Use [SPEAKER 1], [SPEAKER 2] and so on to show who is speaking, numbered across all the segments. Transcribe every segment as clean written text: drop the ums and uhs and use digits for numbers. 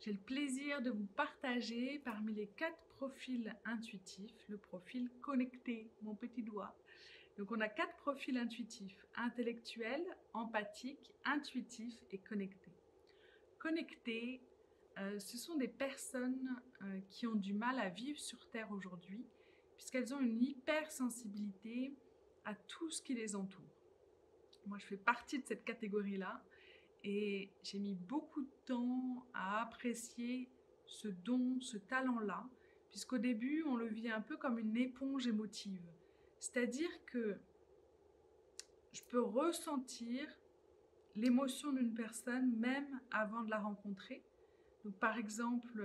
[SPEAKER 1] J'ai le plaisir de vous partager parmi les 4 profils intuitifs, le profil connecté, mon petit doigt. Donc on a 4 profils intuitifs: intellectuel, empathique, intuitif et connecté. Connecté, ce sont des personnes qui ont du mal à vivre sur Terre aujourd'hui, puisqu'elles ont une hypersensibilité à tout ce qui les entoure. Moi, je fais partie de cette catégorie-là. Et j'ai mis beaucoup de temps à apprécier ce don, ce talent-là, puisqu'au début, on le vit un peu comme une éponge émotive. C'est-à-dire que je peux ressentir l'émotion d'une personne même avant de la rencontrer. Donc, par exemple,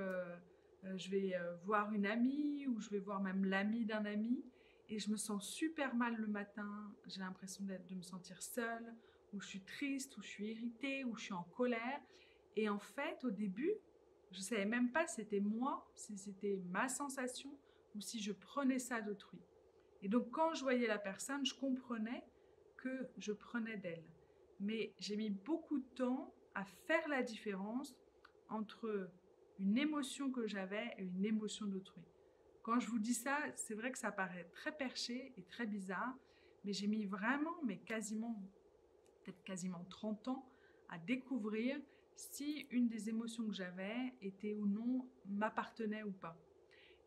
[SPEAKER 1] je vais voir une amie ou je vais voir même l'ami d'un ami et je me sens super mal le matin. J'ai l'impression de me sentir seule, ou je suis triste, ou je suis irritée, ou je suis en colère. Et en fait, au début, je ne savais même pas si c'était moi, si c'était ma sensation ou si je prenais ça d'autrui. Et donc, quand je voyais la personne, je comprenais que je prenais d'elle. Mais j'ai mis beaucoup de temps à faire la différence entre une émotion que j'avais et une émotion d'autrui. Quand je vous dis ça, c'est vrai que ça paraît très perché et très bizarre, mais j'ai mis vraiment, mais quasiment, peut-être quasiment 30 ans à découvrir si une des émotions que j'avais était ou non, m'appartenait ou pas.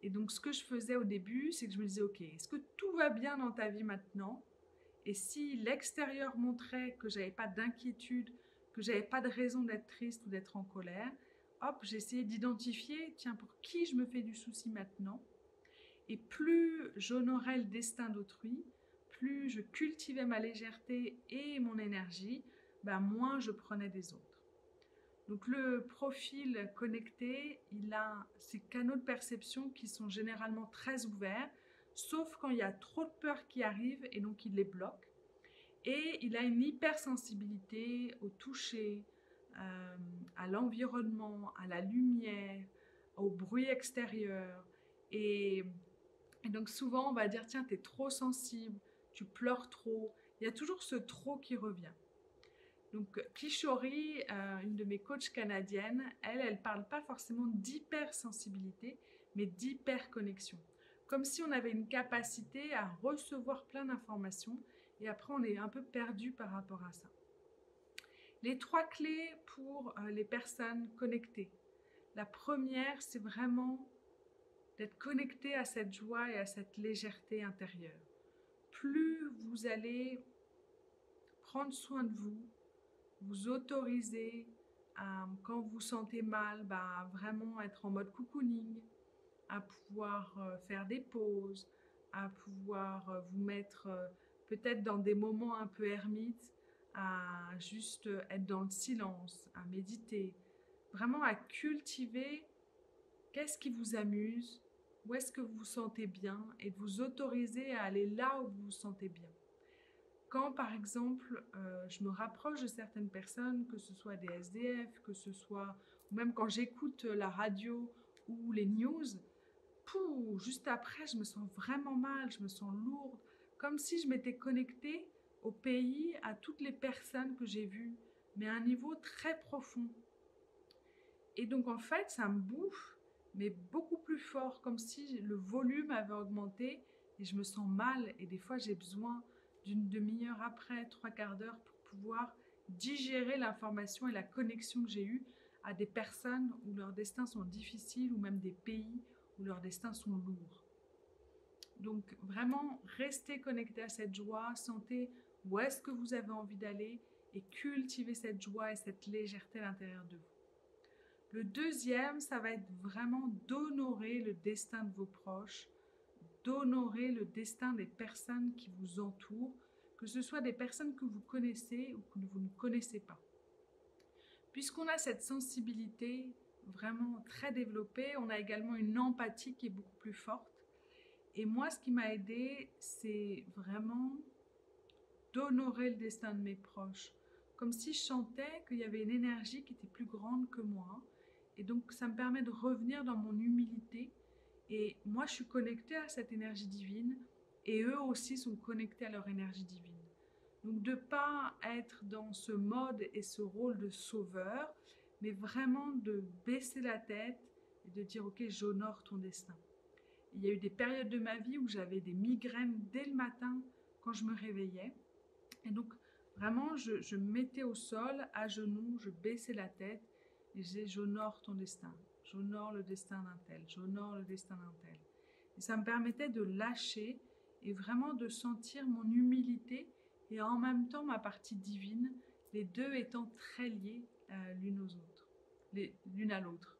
[SPEAKER 1] Et donc ce que je faisais au début, c'est que je me disais, ok, est-ce que tout va bien dans ta vie maintenant? Et si l'extérieur montrait que j'avais pas d'inquiétude, que j'avais pas de raison d'être triste ou d'être en colère, hop, j'essayais d'identifier, tiens, pour qui je me fais du souci maintenant. Et plus j'honorais le destin d'autrui, plus je cultivais ma légèreté et mon énergie, ben moins je prenais des autres. Donc le profil connecté, il a ses canaux de perception qui sont généralement très ouverts, sauf quand il y a trop de peur qui arrive et donc il les bloque. Et il a une hypersensibilité au toucher, à l'environnement, à la lumière, au bruit extérieur. Et, et donc souvent on va dire, tiens, tu es trop sensible, tu pleures trop. Il y a toujours ce trop qui revient. Donc Kishori, une de mes coachs canadiennes, elle parle pas forcément d'hypersensibilité, mais d'hyperconnexion. Comme si on avait une capacité à recevoir plein d'informations et après on est un peu perdu par rapport à ça. Les 3 clés pour les personnes connectées. La première, c'est vraiment d'être connecté à cette joie et à cette légèreté intérieure. Plus vous allez prendre soin de vous, vous autoriser à, quand vous vous sentez mal, bah, vraiment être en mode cocooning, à pouvoir faire des pauses, à pouvoir vous mettre peut-être dans des moments un peu ermites, à juste être dans le silence, à méditer, vraiment à cultiver qu'est-ce qui vous amuse, où est-ce que vous vous sentez bien et de vous autoriser à aller là où vous vous sentez bien. Quand, par exemple, je me rapproche de certaines personnes, que ce soit des SDF, que ce soit, ou même quand j'écoute la radio ou les news, juste après, je me sens vraiment mal, je me sens lourde, comme si je m'étais connectée au pays, à toutes les personnes que j'ai vues, mais à un niveau très profond. Et donc, en fait, ça me bouffe, mais beaucoup plus fort, comme si le volume avait augmenté et je me sens mal. Et des fois, j'ai besoin d'une demi-heure après, 3/4 d'heure, pour pouvoir digérer l'information et la connexion que j'ai eue à des personnes où leurs destins sont difficiles ou même des pays où leurs destins sont lourds. Donc vraiment, restez connecté à cette joie, sentez où est-ce que vous avez envie d'aller et cultivez cette joie et cette légèreté à l'intérieur de vous. Le deuxième, ça va être vraiment d'honorer le destin de vos proches, d'honorer le destin des personnes qui vous entourent, que ce soit des personnes que vous connaissez ou que vous ne connaissez pas. Puisqu'on a cette sensibilité vraiment très développée, on a également une empathie qui est beaucoup plus forte. Et moi, ce qui m'a aidée, c'est vraiment d'honorer le destin de mes proches. Comme si je sentais qu'il y avait une énergie qui était plus grande que moi. Et donc, ça me permet de revenir dans mon humilité. Et moi, je suis connectée à cette énergie divine. Et eux aussi sont connectés à leur énergie divine. Donc, de ne pas être dans ce mode et ce rôle de sauveur, mais vraiment de baisser la tête et de dire ok, j'honore ton destin. Il y a eu des périodes de ma vie où j'avais des migraines dès le matin quand je me réveillais. Et donc, vraiment, je me mettais au sol, à genoux, je baissais la tête et je disais j'honore ton destin, j'honore le destin d'un tel, j'honore le destin d'un tel. Et ça me permettait de lâcher et vraiment de sentir mon humilité et en même temps ma partie divine, les deux étant très liés l'une à l'autre.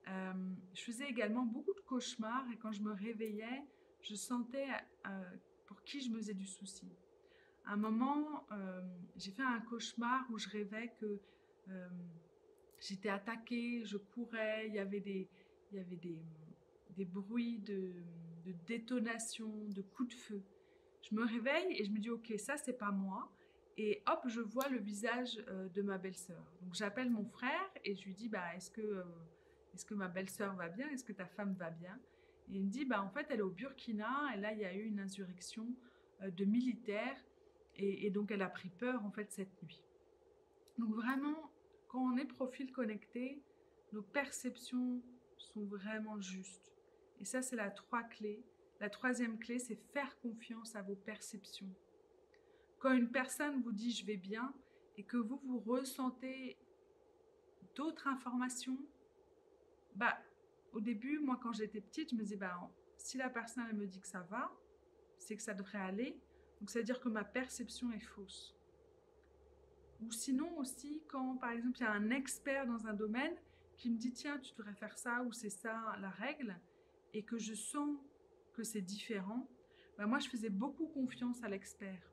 [SPEAKER 1] Je faisais également beaucoup de cauchemars et quand je me réveillais, je sentais pour qui je me faisais du souci. À un moment, j'ai fait un cauchemar où je rêvais que j'étais attaquée, je courais, il y avait des bruits de détonation, de coups de feu. Je me réveille et je me dis ok, ça c'est pas moi. Et hop, je vois le visage de ma belle-sœur. Donc j'appelle mon frère et je lui dis bah est-ce que ma belle-sœur va bien? Est-ce que ta femme va bien? Et il me dit bah en fait elle est au Burkina et là il y a eu une insurrection de militaires et donc elle a pris peur en fait cette nuit. Donc vraiment, quand on est profil connecté, nos perceptions sont vraiment justes. Et ça, c'est la clé. La troisième clé, c'est faire confiance à vos perceptions. Quand une personne vous dit « je vais bien » et que vous ressentez d'autres informations, bah, au début, moi, quand j'étais petite, je me disais bah, « si la personne elle me dit que ça va, c'est que ça devrait aller. » Donc, ça veut dire que ma perception est fausse. Ou sinon aussi, quand par exemple il y a un expert dans un domaine qui me dit tiens, tu devrais faire ça ou c'est ça la règle, et que je sens que c'est différent, ben moi je faisais beaucoup confiance à l'expert.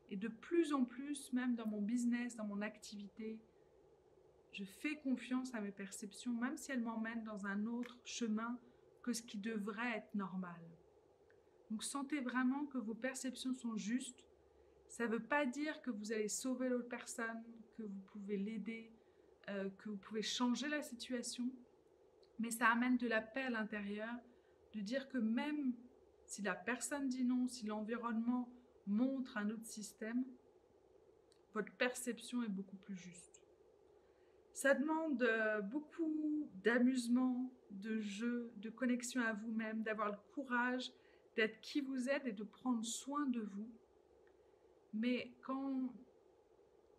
[SPEAKER 1] Et de plus en plus, même dans mon business, dans mon activité, je fais confiance à mes perceptions, même si elles m'emmènent dans un autre chemin que ce qui devrait être normal. Donc sentez vraiment que vos perceptions sont justes. Ça ne veut pas dire que vous allez sauver l'autre personne, que vous pouvez l'aider, que vous pouvez changer la situation, mais ça amène de la paix à l'intérieur, de dire que même si la personne dit non, si l'environnement montre un autre système, votre perception est beaucoup plus juste. Ça demande beaucoup d'amusement, de jeu, de connexion à vous-même, d'avoir le courage d'être qui vous êtes et de prendre soin de vous. Mais quand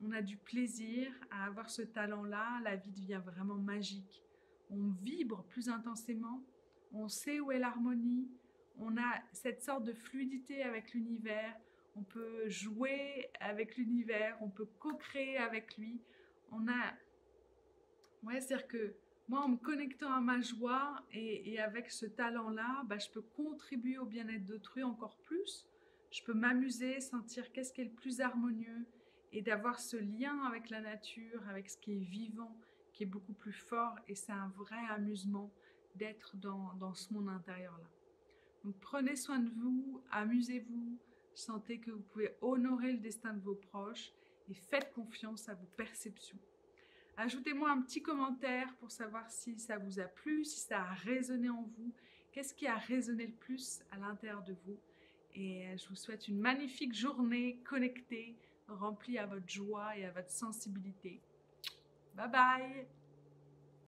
[SPEAKER 1] on a du plaisir à avoir ce talent-là, la vie devient vraiment magique. On vibre plus intensément, on sait où est l'harmonie, on a cette sorte de fluidité avec l'univers, on peut jouer avec l'univers, on peut co-créer avec lui. C'est-à-dire que moi, en me connectant à ma joie et avec ce talent-là, bah, je peux contribuer au bien-être d'autrui encore plus. Je peux m'amuser, sentir qu'est-ce qui est le plus harmonieux et d'avoir ce lien avec la nature, avec ce qui est vivant, qui est beaucoup plus fort. Et c'est un vrai amusement d'être dans ce monde intérieur-là. Donc prenez soin de vous, amusez-vous, sentez que vous pouvez honorer le destin de vos proches et faites confiance à vos perceptions. Ajoutez-moi un petit commentaire pour savoir si ça vous a plu, si ça a résonné en vous. Qu'est-ce qui a résonné le plus à l'intérieur de vous? Et je vous souhaite une magnifique journée connectée, remplie à votre joie et à votre sensibilité. Bye bye!